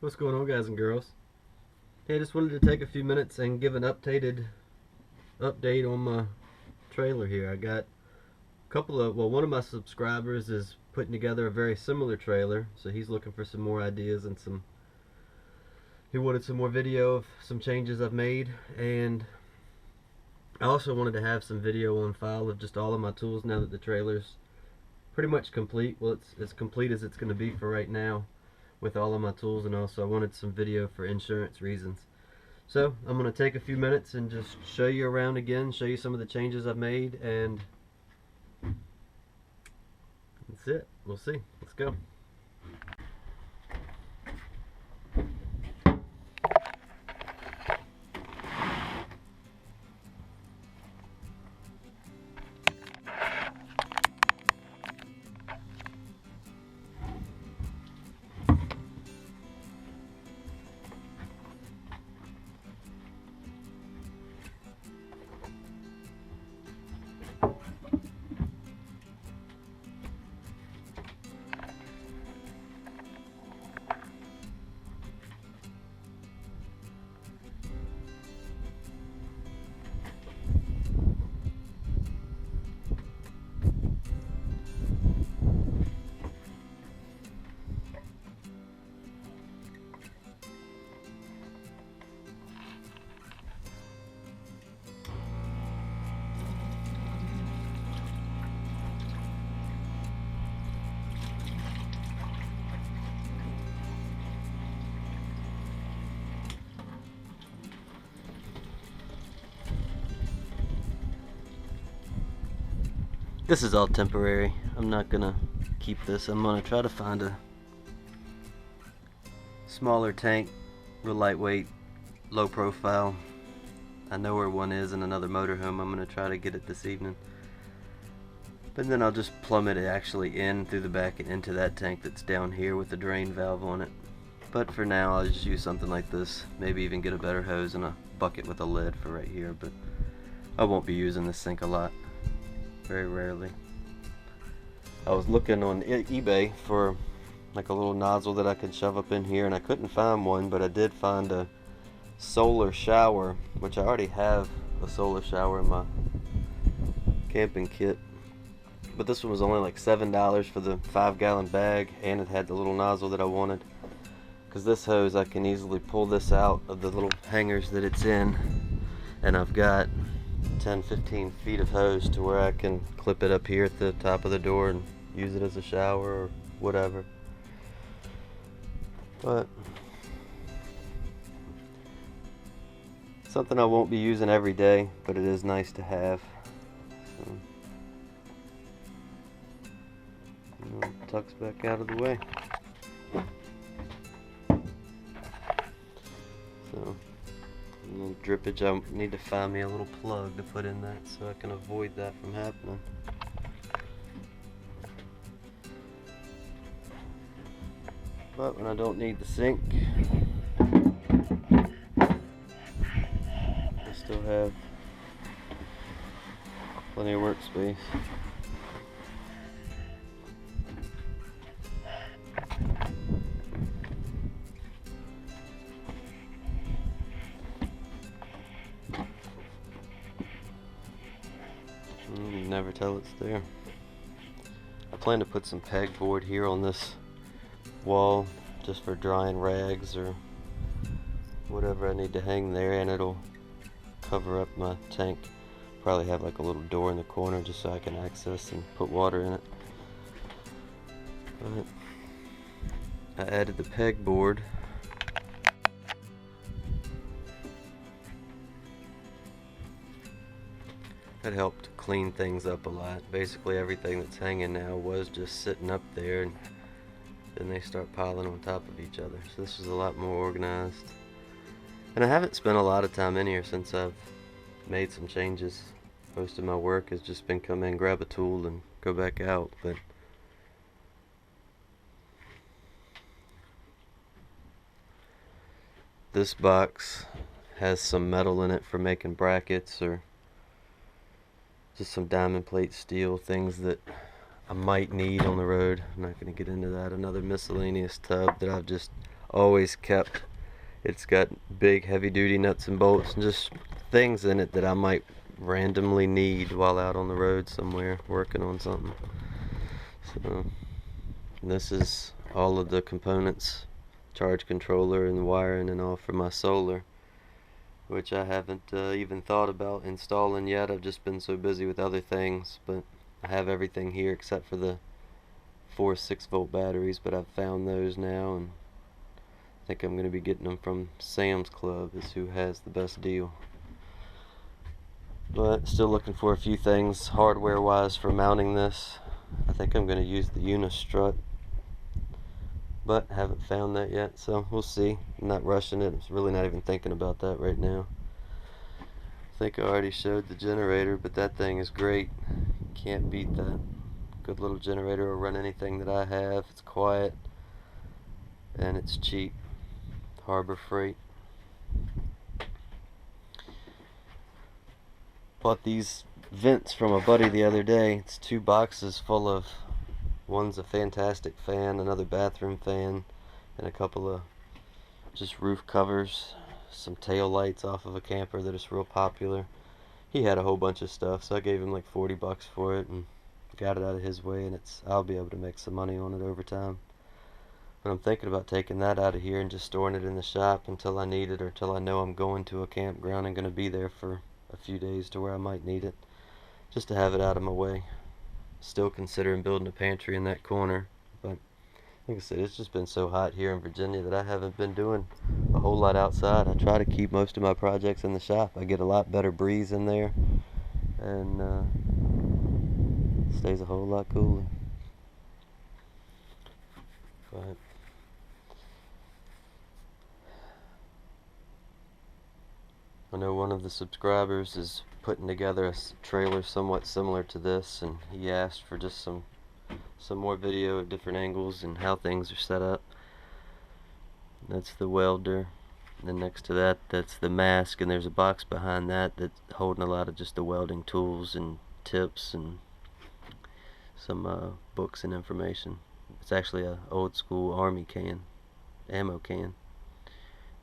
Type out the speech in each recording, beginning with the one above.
What's going on, guys and girls? Hey, I just wanted to take a few minutes and give an update on my trailer here. I got one of my subscribers is putting together a very similar trailer, so he's looking for some more ideas and he wanted some more video of some changes I've made, and I also wanted to have some video on file of just all of my tools now that the trailer's pretty much complete. Well, it's as complete as it's going to be for right now, with all of my tools, and also I wanted some video for insurance reasons. So I'm going to take a few minutes and just show you around again, show you some of the changes I've made, and that's it. We'll see. Let's go. This is all temporary. I'm not gonna keep this. I'm gonna try to find a smaller tank, real lightweight, low profile. I know where one is in another motorhome. I'm gonna try to get it this evening. But then I'll just plumb it actually in through the back and into that tank that's down here with the drain valve on it. But for now, I'll just use something like this. Maybe even get a better hose and a bucket with a lid for right here. But I won't be using this sink a lot. Very rarely. I was looking on eBay for like a little nozzle that I could shove up in here, and I couldn't find one, but I did find a solar shower, which I already have a solar shower in my camping kit. But this one was only like $7 for the 5-gallon bag, and it had the little nozzle that I wanted. Because this hose, I can easily pull this out of the little hangers that it's in, and I've got 10-15 feet of hose to where I can clip it up here at the top of the door and use it as a shower or whatever. But something I won't be using every day, but it is nice to have. So, tucks back out of the way. So, a little drippage. I need to find me a little plug to put in that so I can avoid that from happening. But when I don't need the sink, I still have plenty of workspace. You never tell it's there. I plan to put some pegboard here on this wall just for drying rags or whatever I need to hang there, and it'll cover up my tank. Probably have like a little door in the corner just so I can access and put water in it. But I added the pegboard. That helped clean things up a lot. Basically everything that's hanging now was just sitting up there, and then they start piling on top of each other. So this is a lot more organized. And I haven't spent a lot of time in here since I've made some changes. Most of my work has just been come in, grab a tool, and go back out. But this box has some metal in it for making brackets, or just some diamond plate steel, things that I might need on the road. I'm not going to get into that. Another miscellaneous tub that I've just always kept. It's got big heavy duty nuts and bolts and just things in it that I might randomly need while out on the road somewhere working on something. So this is all of the components, charge controller and wiring and all for my solar, which I haven't even thought about installing yet. I've just been so busy with other things, but I have everything here except for the 4 6-volt batteries, but I've found those now, and I think I'm going to be getting them from Sam's Club, is who has the best deal. But still looking for a few things hardware wise for mounting this. I think I'm going to use the Unistrut, but haven't found that yet, so we'll see. I'm not rushing it. I'm really not even thinking about that right now. I think I already showed the generator, but that thing is great. Can't beat that. Good little generator will run anything that I have. It's quiet and it's cheap. Harbor Freight. Bought these vents from a buddy the other day. It's 2 boxes full of, one's a fantastic fan, another bathroom fan, and a couple of just roof covers, some tail lights off of a camper that is real popular. He had a whole bunch of stuff, so I gave him like 40 bucks for it and got it out of his way, and I'll be able to make some money on it over time. But I'm thinking about taking that out of here and just storing it in the shop until I need it, or until I know I'm going to a campground and going to be there for a few days to where I might need it, just to have it out of my way. Still considering building a pantry in that corner, but like I said, it's just been so hot here in Virginia that I haven't been doing a whole lot outside. I try to keep most of my projects in the shop. I get a lot better breeze in there, and it stays a whole lot cooler. But I know one of the subscribers is putting together a trailer somewhat similar to this, and he asked for just some more video of different angles and how things are set up. That's the welder. And then next to that, that's the mask, and there's a box behind that that's holding a lot of just the welding tools and tips and some books and information. It's actually a old school army can, ammo can.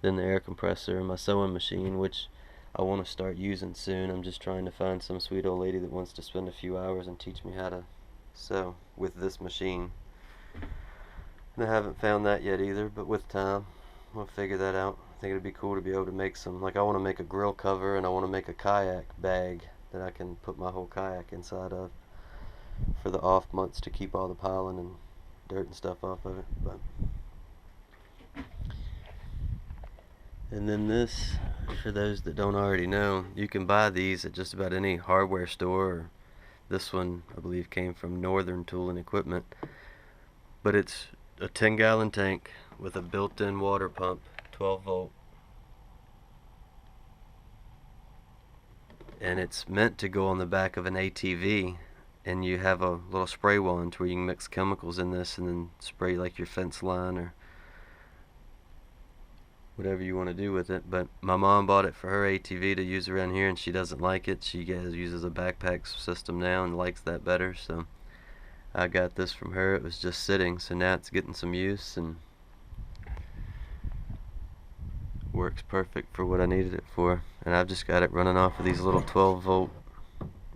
Then the air compressor and my sewing machine, which I want to start using soon. I'm just trying to find some sweet old lady that wants to spend a few hours and teach me how to sew with this machine. And I haven't found that yet either, but with time we'll figure that out. I think it'd be cool to be able to make some, like I want to make a grill cover, and I want to make a kayak bag that I can put my whole kayak inside of for the off months to keep all the pollen and dirt and stuff off of it. But and then this, for those that don't already know, you can buy these at just about any hardware store. This one, I believe, came from Northern Tool and Equipment. But it's a 10-gallon tank with a built-in water pump, 12 volt. And it's meant to go on the back of an ATV. And you have a little spray wand where you can mix chemicals in this and then spray like your fence line or whatever you want to do with it. But my mom bought it for her ATV to use around here, and she doesn't like it. She uses a backpack system now and likes that better, so I got this from her. It was just sitting, so now it's getting some use and works perfect for what I needed it for. And I've just got it running off of these little 12 volt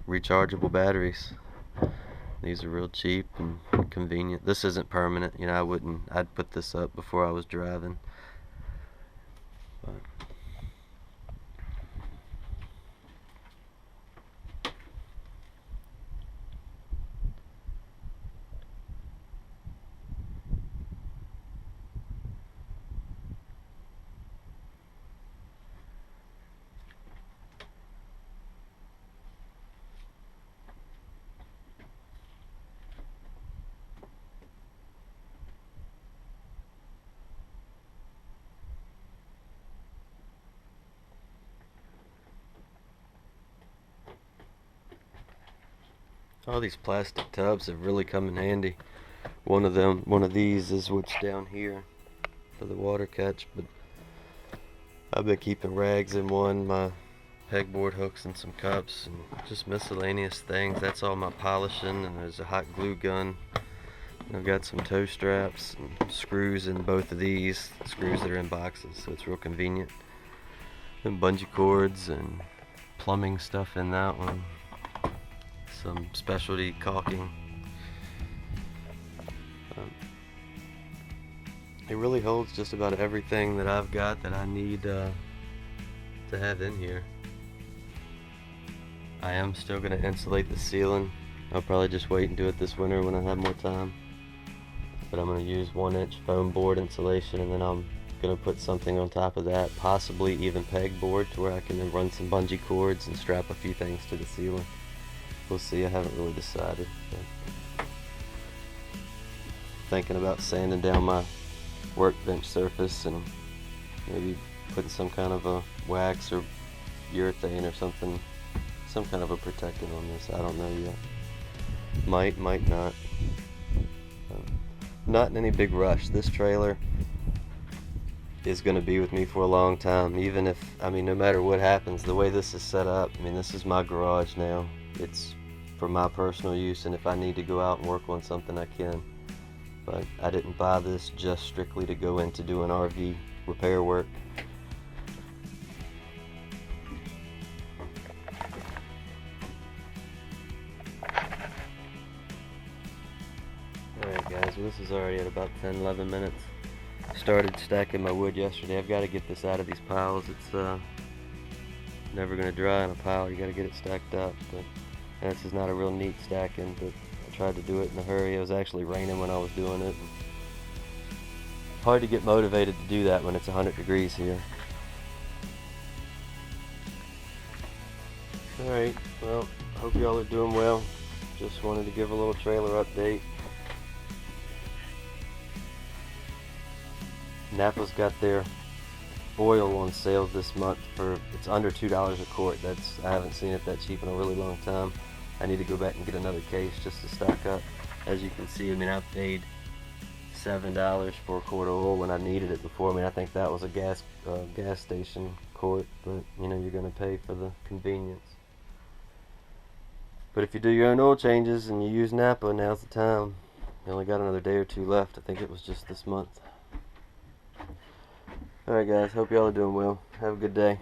rechargeable batteries. These are real cheap and convenient. This isn't permanent, you know. I'd put this up before I was driving. But all these plastic tubs have really come in handy. One of these is what's down here for the water catch, but I've been keeping rags in one, my pegboard hooks and some cups and just miscellaneous things. That's all my polishing, and there's a hot glue gun I've got some toe straps and screws in both of these, screws that are in boxes, so it's real convenient. And bungee cords and plumbing stuff in that one. Some specialty caulking. It really holds just about everything that I've got that I need to have in here. I am still going to insulate the ceiling. I'll probably just wait and do it this winter when I have more time. But I'm going to use 1-inch foam board insulation, and then I'm going to put something on top of that, possibly even pegboard, to where I can then run some bungee cords and strap a few things to the ceiling. We'll see. I haven't really decided. But thinking about sanding down my workbench surface and maybe putting some kind of a wax or urethane or something, some kind of a protectant on this. I don't know yet. Might not. Not in any big rush. This trailer is going to be with me for a long time, even if, no matter what happens, the way this is set up, this is my garage now. It's for my personal use, and if I need to go out and work on something, I can. But I didn't buy this just strictly to go into doing RV repair work. Alright guys, well, this is already at about 10-11 minutes. I started stacking my wood yesterday. I've got to get this out of these piles. It's never going to dry in a pile. You got to get it stacked up. But this is not a real neat stacking, but I tried to do it in a hurry. It was actually raining when I was doing it. Hard to get motivated to do that when it's 100 degrees here. Alright, well, hope y'all are doing well. Just wanted to give a little trailer update. Napa's got their oil on sale this month for, it's under $2 a quart. I haven't seen it that cheap in a really long time. I need to go back and get another case just to stock up. As you can see, I paid $7 for a quart of oil when I needed it before. I think that was a gas station quart, but you're gonna pay for the convenience. But if you do your own oil changes and you use Napa, now's the time. You only got another day or two left. I think it was just this month. Alright guys, hope y'all are doing well. Have a good day.